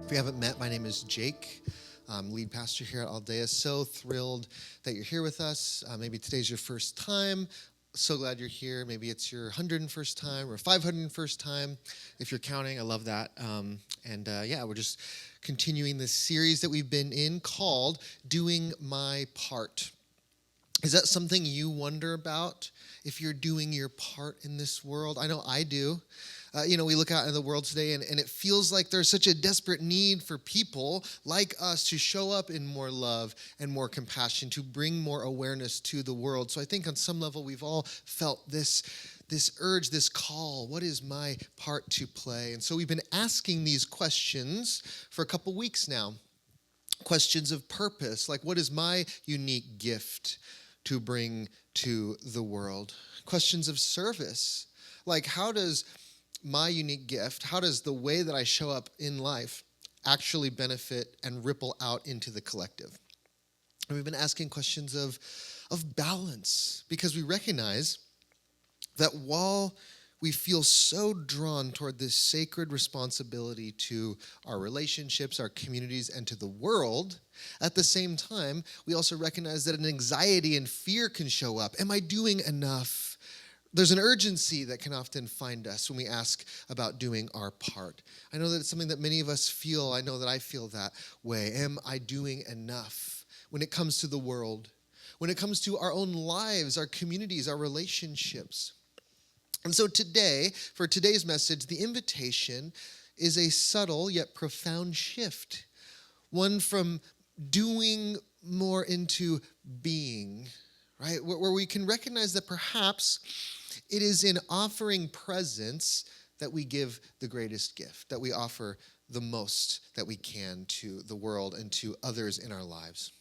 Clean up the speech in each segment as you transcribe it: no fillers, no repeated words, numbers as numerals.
If we haven't met, my name is Jake. I'm lead pastor here at Aldea. So thrilled that you're here with us. Maybe today's your first time. So glad you're here. Maybe it's your 101st time or 501st time. If you're counting, I love that. We're just continuing this series that we've been in called Doing My Part. Is that something you wonder about, if you're doing your part in this world? I know I do. We look out in the world today and it feels like there's such a desperate need for people like us to show up in more love and more compassion, to bring more awareness to the world. So I think on some level we've all felt this urge, this call. What is my part to play? And so we've been asking these questions for a couple weeks now. Questions of purpose, like what is my unique gift to bring to the world? Questions of service, like how does my unique gift, how does the way that I show up in life actually benefit and ripple out into the collective? And we've been asking questions of balance, because we recognize that while we feel so drawn toward this sacred responsibility to our relationships, our communities, and to the world, at the same time, we also recognize that an anxiety and fear can show up. Am I doing enough? There's an urgency that can often find us when we ask about doing our part. I know that it's something that many of us feel. I know that I feel that way. Am I doing enough when it comes to the world? When it comes to our own lives, our communities, our relationships? And so today, for today's message, the invitation is a subtle yet profound shift. One from doing more into being, right? Where we can recognize that perhaps it is in offering presence that we give the greatest gift, that we offer the most that we can to the world and to others in our lives.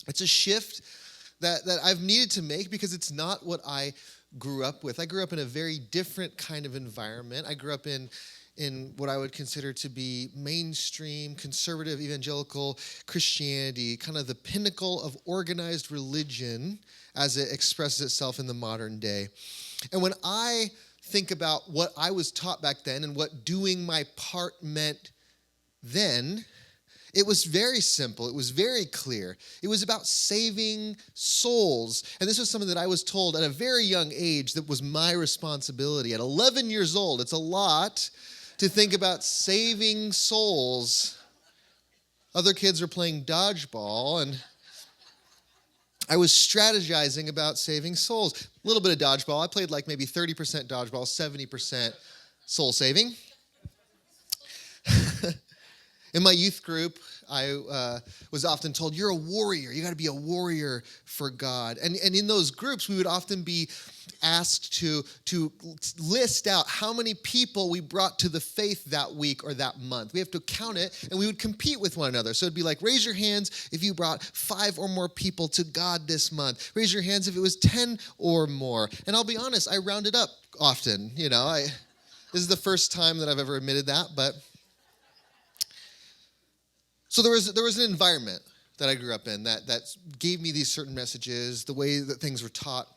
It's a shift that I've needed to make because it's not what I grew up with. I grew up in a very different kind of environment. I grew up in what I would consider to be mainstream, conservative, evangelical Christianity, kind of the pinnacle of organized religion as it expresses itself in the modern day. And when I think about what I was taught back then and what doing my part meant then, it was very simple. It was very clear. It was about saving souls. And this was something that I was told at a very young age that was my responsibility. At 11 years old, it's a lot to think about saving souls. Other kids were playing dodgeball, and I was strategizing about saving souls. A little bit of dodgeball. I played like maybe 30% dodgeball, 70% soul saving. In my youth group, I was often told, you're a warrior. You got to be a warrior for God. And in those groups, we would often be asked to list out how many people we brought to the faith that week or that month. We have to count it, and we would compete with one another. So it'd be like, raise your hands if you brought 5 or more people to God this month. Raise your hands if it was 10 or more. And I'll be honest, I rounded up often. This is the first time that I've ever admitted that, but... So there was an environment that I grew up in that gave me these certain messages, the way that things were taught.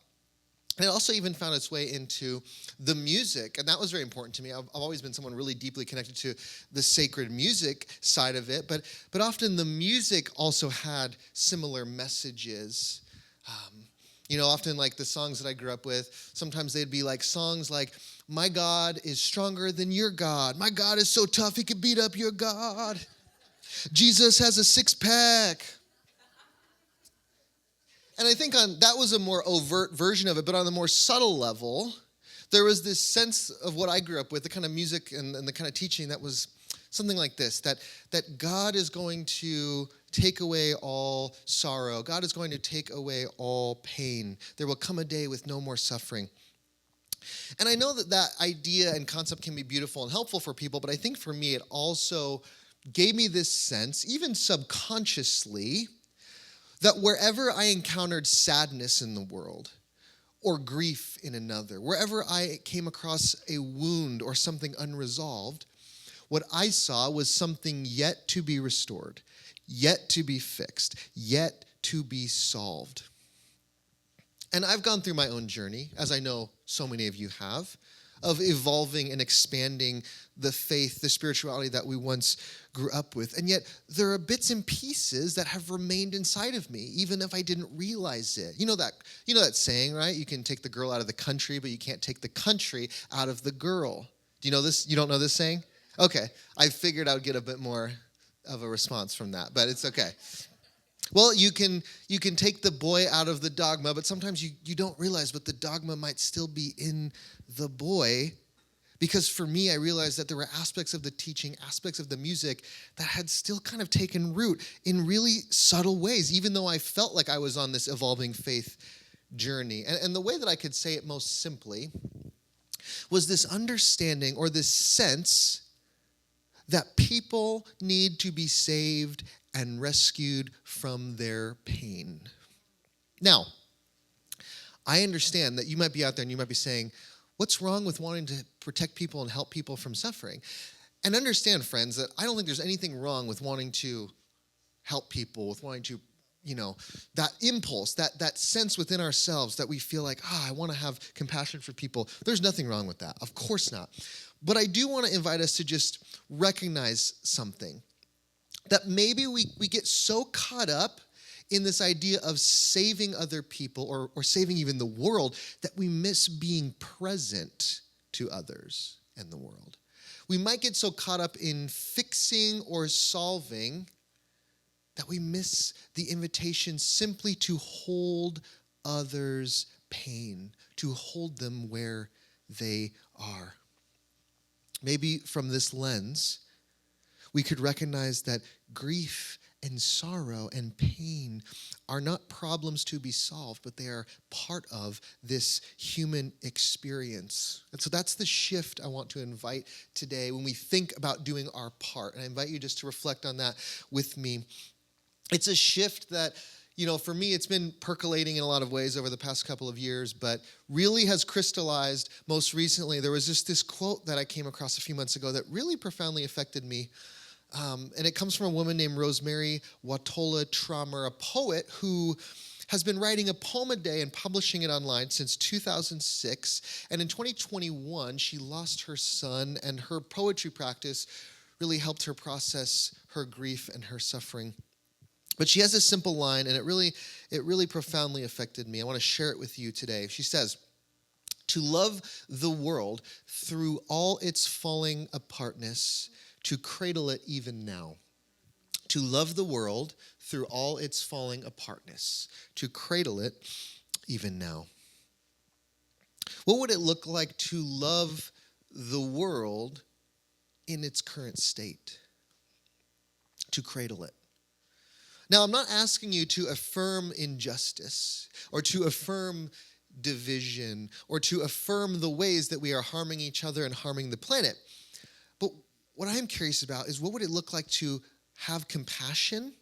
And it also even found its way into the music, and that was very important to me. I've always been someone really deeply connected to the sacred music side of it, but often the music also had similar messages. Often like the songs that I grew up with, sometimes they'd be like songs like, my God is stronger than your God. My God is so tough, he could beat up your God. Jesus has a 6-pack. And I think that was a more overt version of it, but on the more subtle level, there was this sense of what I grew up with, the kind of music and the kind of teaching that was something like this, that God is going to take away all sorrow. God is going to take away all pain. There will come a day with no more suffering. And I know that idea and concept can be beautiful and helpful for people, but I think for me it also gave me this sense, even subconsciously, that wherever I encountered sadness in the world or grief in another, wherever I came across a wound or something unresolved, what I saw was something yet to be restored, yet to be fixed, yet to be solved. And I've gone through my own journey, as I know so many of you have, of evolving and expanding the faith, the spirituality that we once grew up with. And yet there are bits and pieces that have remained inside of me, even if I didn't realize it. You know that saying, right? You can take the girl out of the country, but you can't take the country out of the girl. Do you know this? You don't know this saying? Okay. I figured I would get a bit more of a response from that, but it's okay. Well, you can take the boy out of the dogma, but sometimes you don't realize, but the dogma might still be in the boy. Because for me, I realized that there were aspects of the teaching, aspects of the music that had still kind of taken root in really subtle ways, even though I felt like I was on this evolving faith journey. And the way that I could say it most simply was this understanding or this sense that people need to be saved and rescued from their pain. Now, I understand that you might be out there and you might be saying, what's wrong with wanting to protect people and help people from suffering? And understand, friends, that I don't think there's anything wrong with wanting to help people, with wanting to, that impulse, that sense within ourselves that we feel like, I want to have compassion for people. There's nothing wrong with that. Of course not. But I do want to invite us to just recognize something. That maybe we get so caught up in this idea of saving other people or saving even the world that we miss being present to others and the world. We might get so caught up in fixing or solving that we miss the invitation simply to hold others' pain, to hold them where they are. Maybe from this lens, we could recognize that grief and sorrow and pain are not problems to be solved, but they are part of this human experience. And so that's the shift I want to invite today when we think about doing our part. And I invite you just to reflect on that with me. It's a shift that, for me, it's been percolating in a lot of ways over the past couple of years, but really has crystallized most recently. There was just this quote that I came across a few months ago that really profoundly affected me. And it comes from a woman named Rosemerry Wahtola Trommer, a poet who has been writing a poem a day and publishing it online since 2006. And in 2021, she lost her son, and her poetry practice really helped her process her grief and her suffering. But she has a simple line, and it really profoundly affected me. I want to share it with you today. She says, "To love the world through all its falling apartness, to cradle it even now." To love the world through all its falling apartness, to cradle it even now. What would it look like to love the world in its current state? To cradle it. Now, I'm not asking you to affirm injustice or to affirm division or to affirm the ways that we are harming each other and harming the planet. But what I'm curious about is what would it look like to have compassion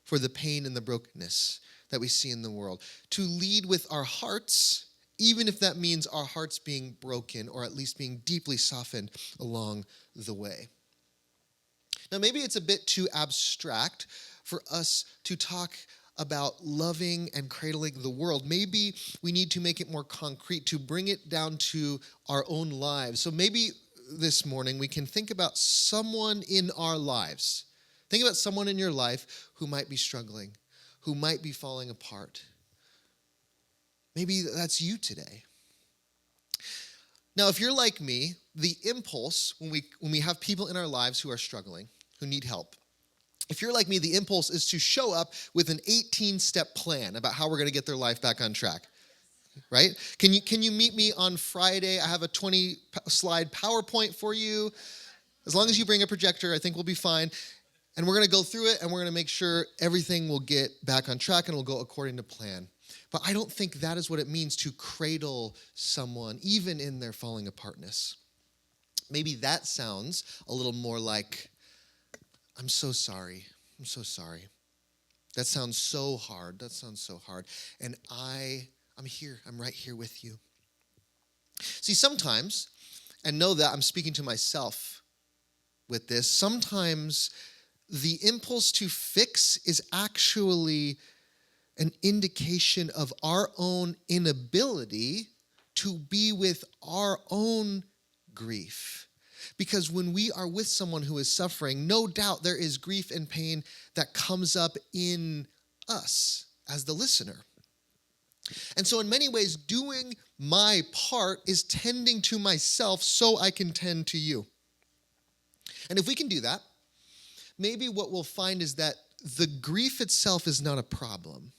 for the pain and the brokenness that we see in the world? To lead with our hearts, even if that means our hearts being broken or at least being deeply softened along the way. Now, maybe it's a bit too abstract for us to talk about loving and cradling the world. Maybe we need to make it more concrete, to bring it down to our own lives. So maybe this morning we can think about someone in our lives. Think about someone in your life who might be struggling, who might be falling apart. Maybe that's you today. Now, if you're like me, the impulse when we have people in our lives who are struggling, who need help, if you're like me, the impulse is to show up with an 18-step plan about how we're going to get their life back on track, right? Can you meet me on Friday? I have a 20-slide PowerPoint for you. As long as you bring a projector, I think we'll be fine. And we're going to go through it, and we're going to make sure everything will get back on track and will go according to plan. But I don't think that is what it means to cradle someone, even in their falling apartness. Maybe that sounds a little more like, I'm so sorry. I'm so sorry. That sounds so hard. That sounds so hard. And I'm here. I'm right here with you. See, sometimes, and know that I'm speaking to myself with this, sometimes the impulse to fix is actually an indication of our own inability to be with our own grief. Because when we are with someone who is suffering, no doubt there is grief and pain that comes up in us as the listener. And so in many ways, doing my part is tending to myself so I can tend to you. And if we can do that, maybe what we'll find is that the grief itself is not a problem.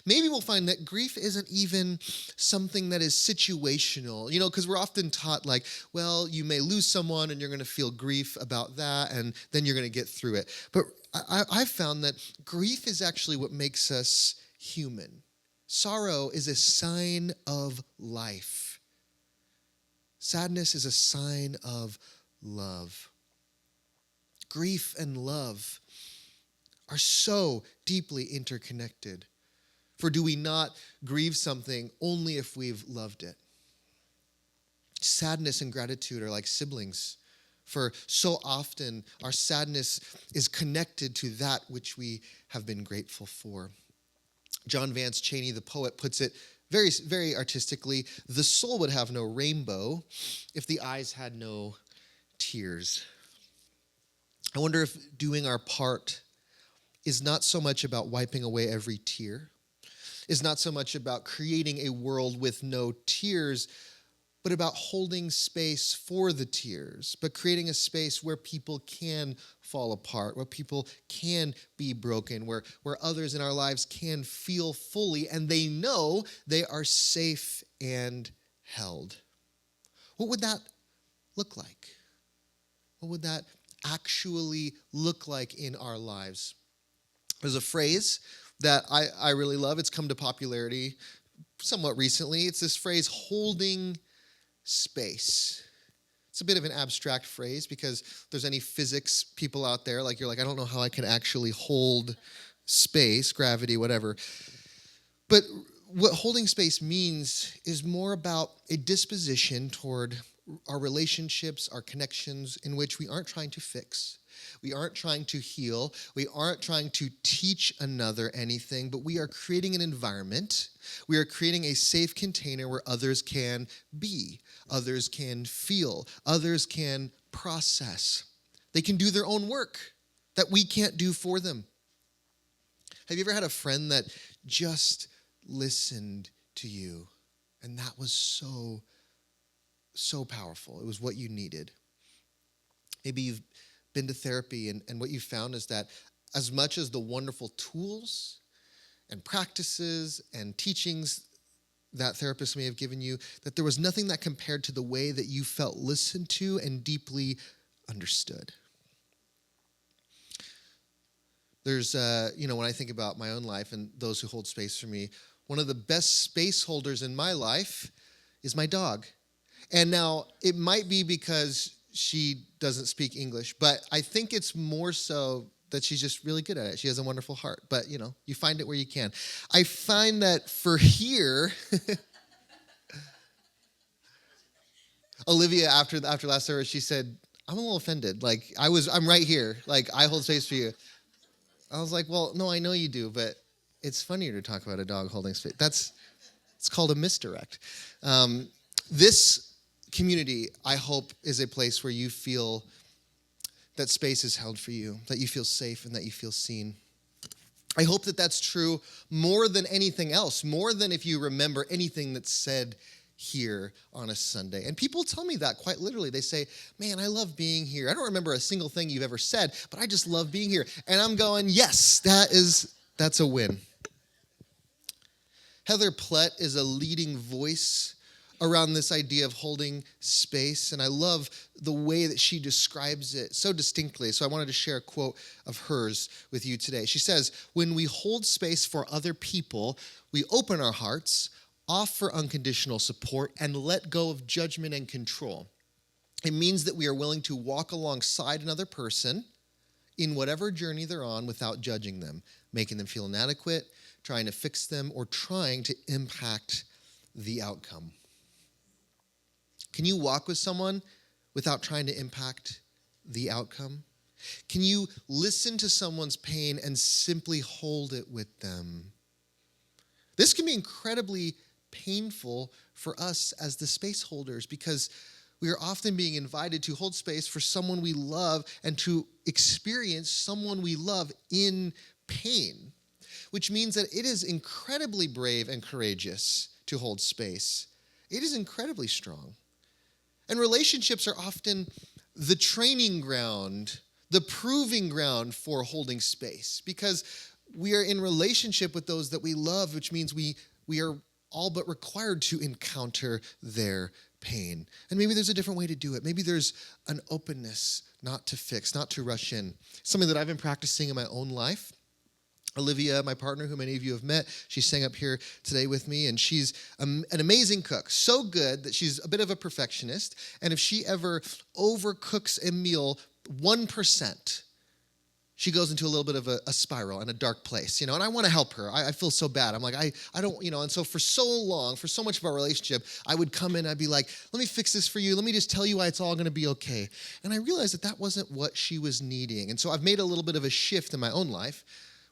Maybe we'll find that grief isn't even something that is situational, because we're often taught like, well, you may lose someone and you're going to feel grief about that and then you're going to get through it. But I've found that grief is actually what makes us human. Sorrow is a sign of life. Sadness is a sign of love. Grief and love are so deeply interconnected. For do we not grieve something only if we've loved it? Sadness and gratitude are like siblings. For so often our sadness is connected to that which we have been grateful for. John Vance Cheney, the poet, puts it very, very artistically, the soul would have no rainbow if the eyes had no tears. I wonder if doing our part is not so much about wiping away every tear, is not so much about creating a world with no tears, but about holding space for the tears, but creating a space where people can fall apart, where people can be broken, where others in our lives can feel fully, and they know they are safe and held. What would that look like? What would that actually look like in our lives? There's a phrase that I really love. It's come to popularity somewhat recently. It's this phrase, holding space. It's a bit of an abstract phrase because if there's any physics people out there, you're like, I don't know how I can actually hold space, gravity, whatever. But what holding space means is more about a disposition toward our relationships, our connections, in which we aren't trying to fix. We aren't trying to heal. We aren't trying to teach another anything, but we are creating an environment. We are creating a safe container where others can be, others can feel, others can process. They can do their own work that we can't do for them. Have you ever had a friend that just listened to you? And that was so powerful. It was what you needed. Maybe you've been to therapy and what you found is that as much as the wonderful tools and practices and teachings that therapist may have given you, that there was nothing that compared to the way that you felt listened to and deeply understood. There's, when I think about my own life and those who hold space for me, one of the best space holders in my life is my dog. And now it might be because she doesn't speak English, but I think it's more so that she's just really good at it. She has a wonderful heart, but you find it where you can. I find that for here, Olivia, after last service, she said, I'm a little offended. I'm right here. I hold space for you. I was like, well, no, I know you do, but it's funnier to talk about a dog holding space. It's called a misdirect. This community, I hope, is a place where you feel that space is held for you, that you feel safe and that you feel seen. I hope that that's true more than anything else, more than if you remember anything that's said here on a Sunday. And people tell me that quite literally. They say, man, I love being here. I don't remember a single thing you've ever said, but I just love being here. And I'm going, yes, that's a win. Heather Plett is a leading voice around this idea of holding space, and I love the way that she describes it so distinctly. So I wanted to share a quote of hers with you today. She says, when we hold space for other people, we open our hearts, offer unconditional support, and let go of judgment and control. It means that we are willing to walk alongside another person in whatever journey they're on without judging them, making them feel inadequate, trying to fix them, or trying to impact the outcome. Can you walk with someone without trying to impact the outcome? Can you listen to someone's pain and simply hold it with them? This can be incredibly painful for us as the space holders because we are often being invited to hold space for someone we love and to experience someone we love in pain, which means that it is incredibly brave and courageous to hold space. It is incredibly strong. And relationships are often the training ground, the proving ground for holding space, because we are in relationship with those that we love, which means we are all but required to encounter their pain. And maybe there's a different way to do it. Maybe there's an openness not to fix, not to rush in. Something that I've been practicing in my own life. Olivia, my partner, who many of you have met, she sang up here today with me, and she's an amazing cook. So good that she's a bit of a perfectionist, and if she ever overcooks a meal 1%, she goes into a little bit of a spiral and a dark place, and I want to help her. I feel so bad. I'm like, I don't, and so for so long, for so much of our relationship, I would come in, I'd be like, let me fix this for you. Let me just tell you why it's all going to be okay. And I realized that wasn't what she was needing. And so I've made a little bit of a shift in my own life.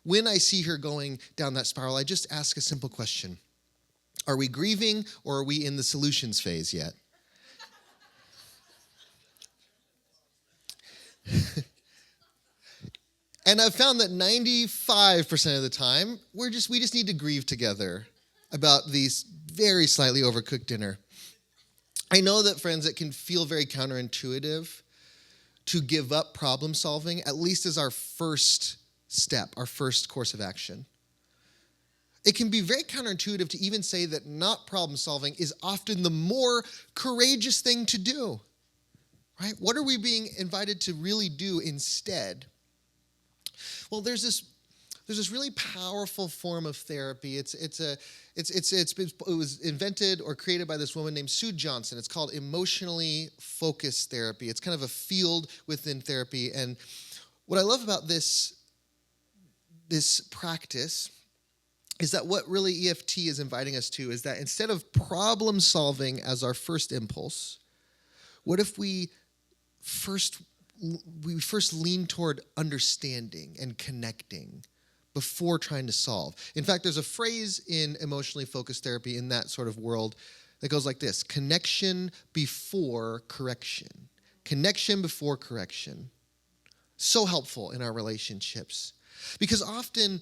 When I see her going down that spiral, I just ask a simple question. Are we grieving, or are we in the solutions phase yet? And I've found that 95% of the time, we just need to grieve together about these very slightly overcooked dinner. I know that, friends, it can feel very counterintuitive to give up problem solving, at least as our first step, our first course of action. It can be very counterintuitive to even say that not problem solving is often the more courageous thing to do, right? What are we being invited to really do instead? Well, there's this really powerful form of therapy. It was invented or created by this woman named Sue Johnson. It's called emotionally focused therapy. It's kind of a field within therapy. And what I love about this practice is that what really EFT is inviting us to is that instead of problem solving as our first impulse, what if we first lean toward understanding and connecting before trying to solve? In fact, there's a phrase in emotionally focused therapy in that sort of world that goes like this: connection before correction. Connection before correction. So helpful in our relationships. Because often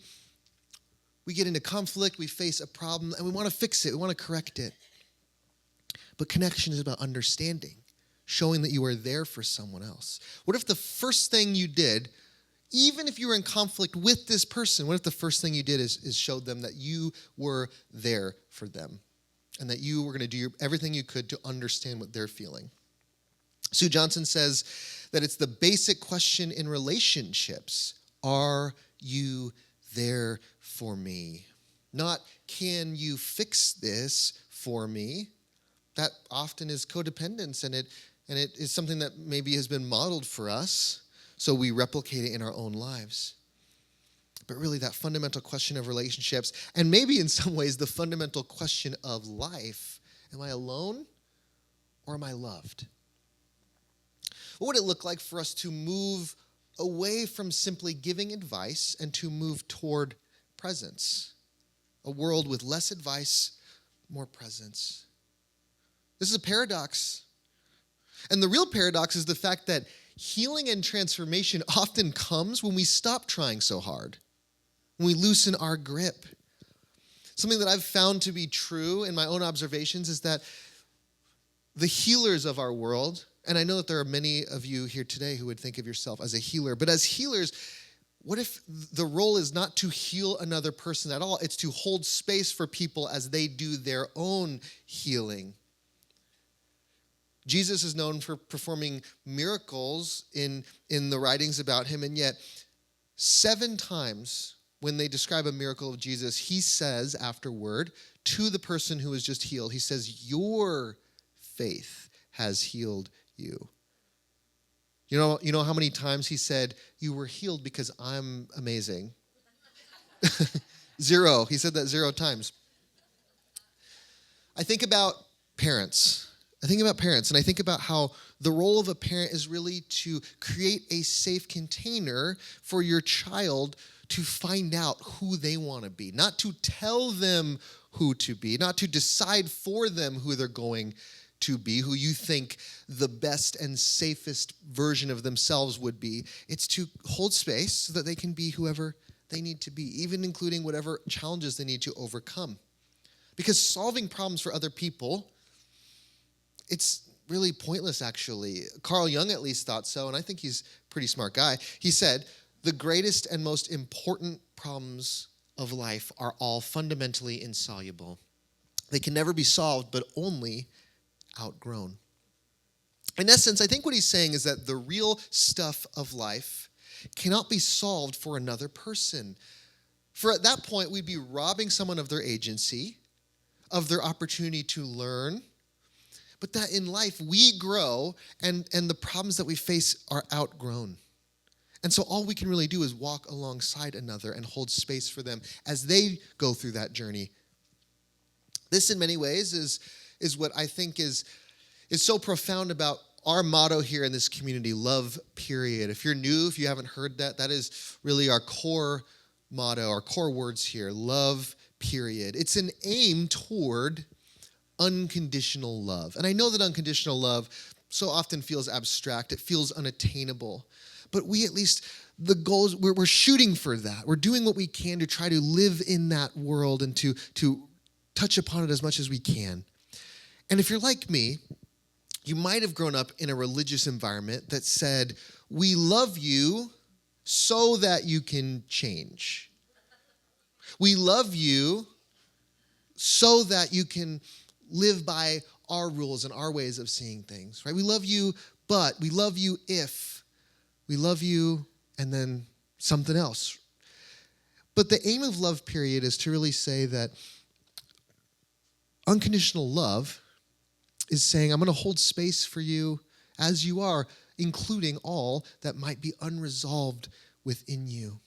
we get into conflict, we face a problem, and we want to fix it, we want to correct it. But connection is about understanding, showing that you are there for someone else. What if the first thing you did, even if you were in conflict with this person, what if the first thing you did is showed them that you were there for them and that you were going to do everything you could to understand what they're feeling? Sue Johnson says that it's the basic question in relationships. Are you there for me? Not, can you fix this for me? That often is codependence, and it is something that maybe has been modeled for us, so we replicate it in our own lives. But really, that fundamental question of relationships, and maybe in some ways the fundamental question of life: am I alone or am I loved? What would it look like for us to move away from simply giving advice and to move toward presence? A world with less advice, more presence. This is a paradox. And the real paradox is the fact that healing and transformation often comes when we stop trying so hard, when we loosen our grip. Something that I've found to be true in my own observations is that the healers of our world, and I know that there are many of you here today who would think of yourself as a healer, but as healers, what if the role is not to heal another person at all? It's to hold space for people as they do their own healing. Jesus is known for performing miracles in the writings about him, and yet 7 times when they describe a miracle of Jesus, he says afterward to the person who was just healed, he says, "Your faith has healed you." You know how many times he said, "You were healed because I'm amazing"? 0. He said that 0 times. I think about parents. And I think about how the role of a parent is really to create a safe container for your child to find out who they want to be, not to tell them who to be, not to decide for them who they're going to be, who you think the best and safest version of themselves would be. It's to hold space so that they can be whoever they need to be, even including whatever challenges they need to overcome. Because solving problems for other people, it's really pointless, actually. Carl Jung at least thought so, and I think he's a pretty smart guy. He said, the greatest and most important problems of life are all fundamentally insoluble. They can never be solved, but only outgrown. In essence, I think what he's saying is that the real stuff of life cannot be solved for another person. For at that point, we'd be robbing someone of their agency, of their opportunity to learn, but that in life we grow and the problems that we face are outgrown. And so all we can really do is walk alongside another and hold space for them as they go through that journey. This in many ways is what I think is so profound about our motto here in this community, love, period. If you're new, if you haven't heard that, that is really our core motto, our core words here, love, period. It's an aim toward unconditional love. And I know that unconditional love so often feels abstract. It feels unattainable. But we at least, the goals, we're shooting for that. We're doing what we can to try to live in that world and to touch upon it as much as we can. And if you're like me, you might have grown up in a religious environment that said, we love you so that you can change. We love you so that you can live by our rules and our ways of seeing things, right? We love you, but we love you if. We love you and then something else. But the aim of love, period, is to really say that unconditional love is saying, I'm going to hold space for you as you are, including all that might be unresolved within you.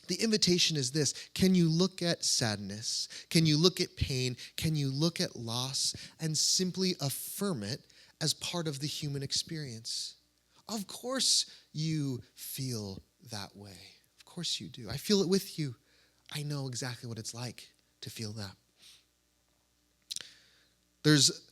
The invitation is this: can you look at sadness? Can you look at pain? Can you look at loss and simply affirm it as part of the human experience? Of course you feel that way. Of course you do. I feel it with you. I know exactly what it's like to feel that. There's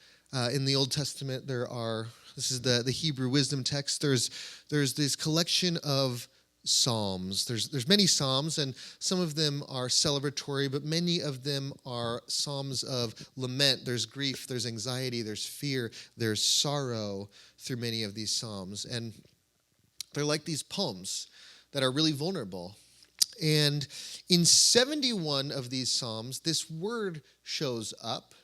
in the Old Testament, this is the Hebrew wisdom text, there's this collection of psalms. There's many psalms, and some of them are celebratory, but many of them are psalms of lament. There's grief, there's anxiety, there's fear, there's sorrow through many of these psalms. And they're like these poems that are really vulnerable. And in 71 of these psalms, this word shows up.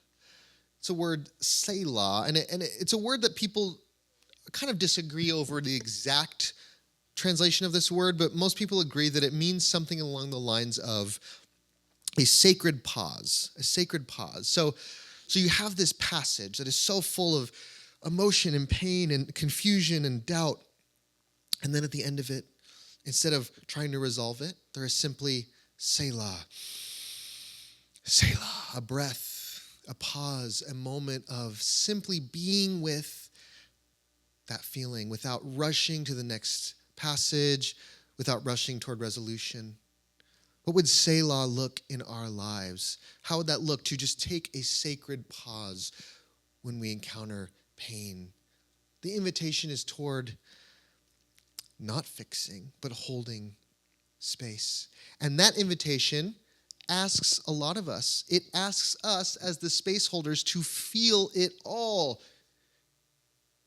It's a word, Selah, and it's a word that people kind of disagree over the exact translation of this word, but most people agree that it means something along the lines of a sacred pause, a sacred pause. So you have this passage that is so full of emotion and pain and confusion and doubt, and then at the end of it, instead of trying to resolve it, there is simply Selah. Selah, a breath, a pause, a moment of simply being with that feeling without rushing to the next passage, without rushing toward resolution. What would Selah look in our lives? How would that look to just take a sacred pause when we encounter pain? The invitation is toward not fixing, but holding space. And that invitation asks a lot of us. It asks us as the space holders to feel it all,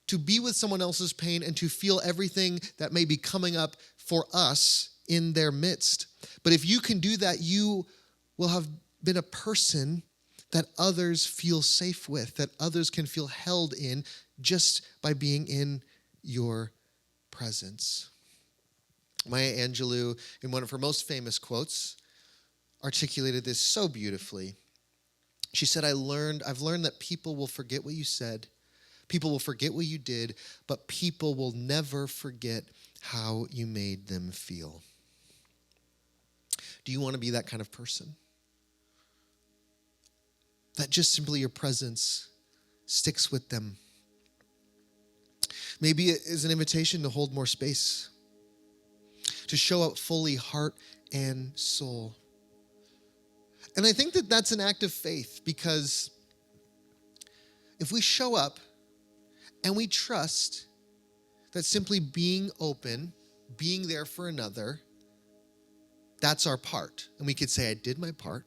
to be with someone else's pain and to feel everything that may be coming up for us in their midst. But if you can do that, you will have been a person that others feel safe with, that others can feel held in just by being in your presence. Maya Angelou, in one of her most famous quotes, articulated this so beautifully. She said, I've learned that people will forget what you said, people will forget what you did, but people will never forget how you made them feel. Do you want to be that kind of person? That just simply your presence sticks with them. Maybe it is an invitation to hold more space, to show up fully, heart and soul. And I think that that's an act of faith, because if we show up and we trust that simply being open, being there for another, that's our part. And we could say, I did my part.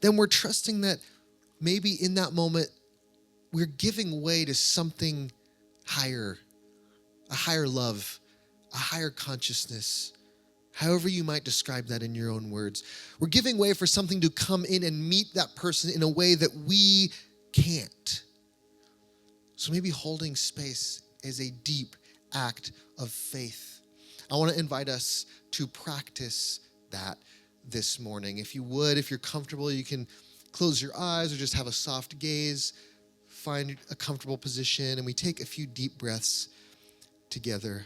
Then we're trusting that maybe in that moment, we're giving way to something higher, a higher love, a higher consciousness, however you might describe that in your own words. We're giving way for something to come in and meet that person in a way that we can't. So maybe holding space is a deep act of faith. I want to invite us to practice that this morning. If you would, if you're comfortable, you can close your eyes or just have a soft gaze. Find a comfortable position, and we take a few deep breaths together.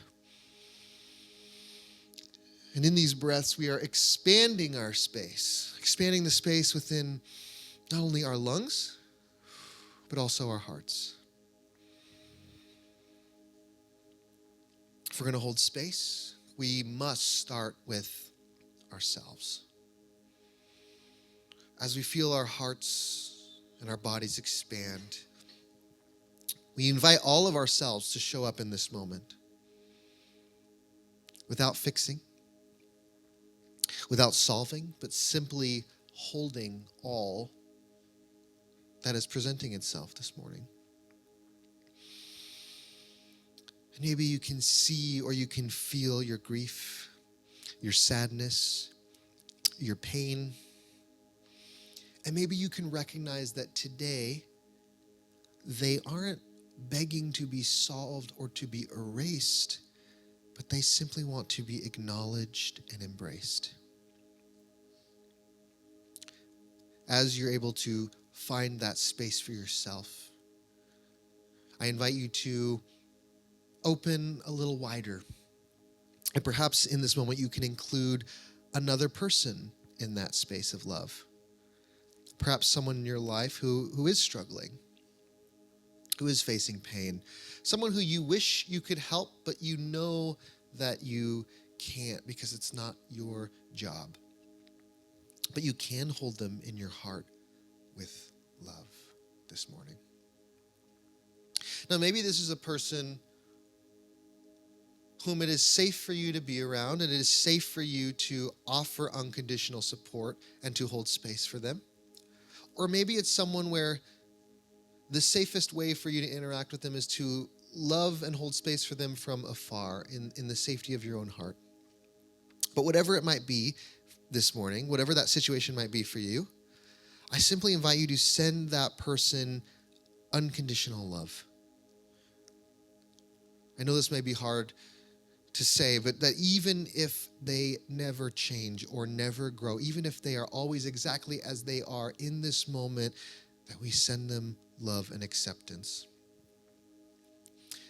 And in these breaths, we are expanding our space, expanding the space within not only our lungs, but also our hearts. If we're going to hold space, we must start with ourselves. As we feel our hearts and our bodies expand, we invite all of ourselves to show up in this moment without fixing, without solving, but simply holding all that is presenting itself this morning. And maybe you can see or you can feel your grief, your sadness, your pain. And maybe you can recognize that today they aren't begging to be solved or to be erased, but they simply want to be acknowledged and embraced. As you're able to find that space for yourself, I invite you to open a little wider. And perhaps in this moment, you can include another person in that space of love. Perhaps someone in your life who is struggling, who is facing pain, someone who you wish you could help, but you know that you can't because it's not your job. But you can hold them in your heart with love this morning. Now, maybe this is a person whom it is safe for you to be around, and it is safe for you to offer unconditional support and to hold space for them. Or maybe it's someone where the safest way for you to interact with them is to love and hold space for them from afar in the safety of your own heart. But whatever it might be this morning, whatever that situation might be for you, I simply invite you to send that person unconditional love. I know this may be hard to say, but that even if they never change or never grow, even if they are always exactly as they are in this moment, that we send them love and acceptance.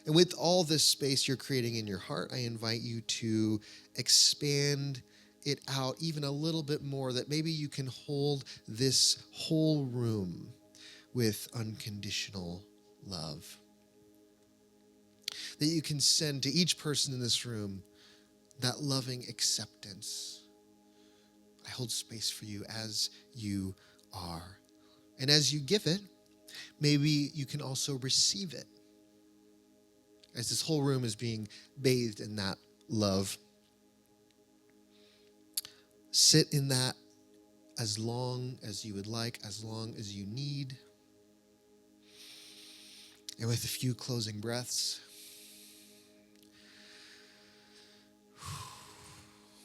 And with all this space you're creating in your heart, I invite you to expand it out even a little bit more, that maybe you can hold this whole room with unconditional love. That you can send to each person in this room that loving acceptance. I hold space for you as you are. And as you give it, maybe you can also receive it. As this whole room is being bathed in that love. Sit in that as long as you would like, as long as you need. And with a few closing breaths,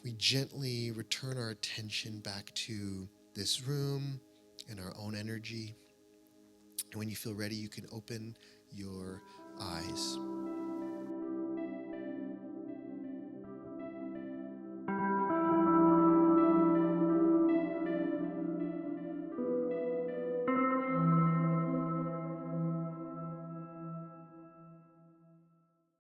we gently return our attention back to this room and our own energy. And when you feel ready, you can open your eyes.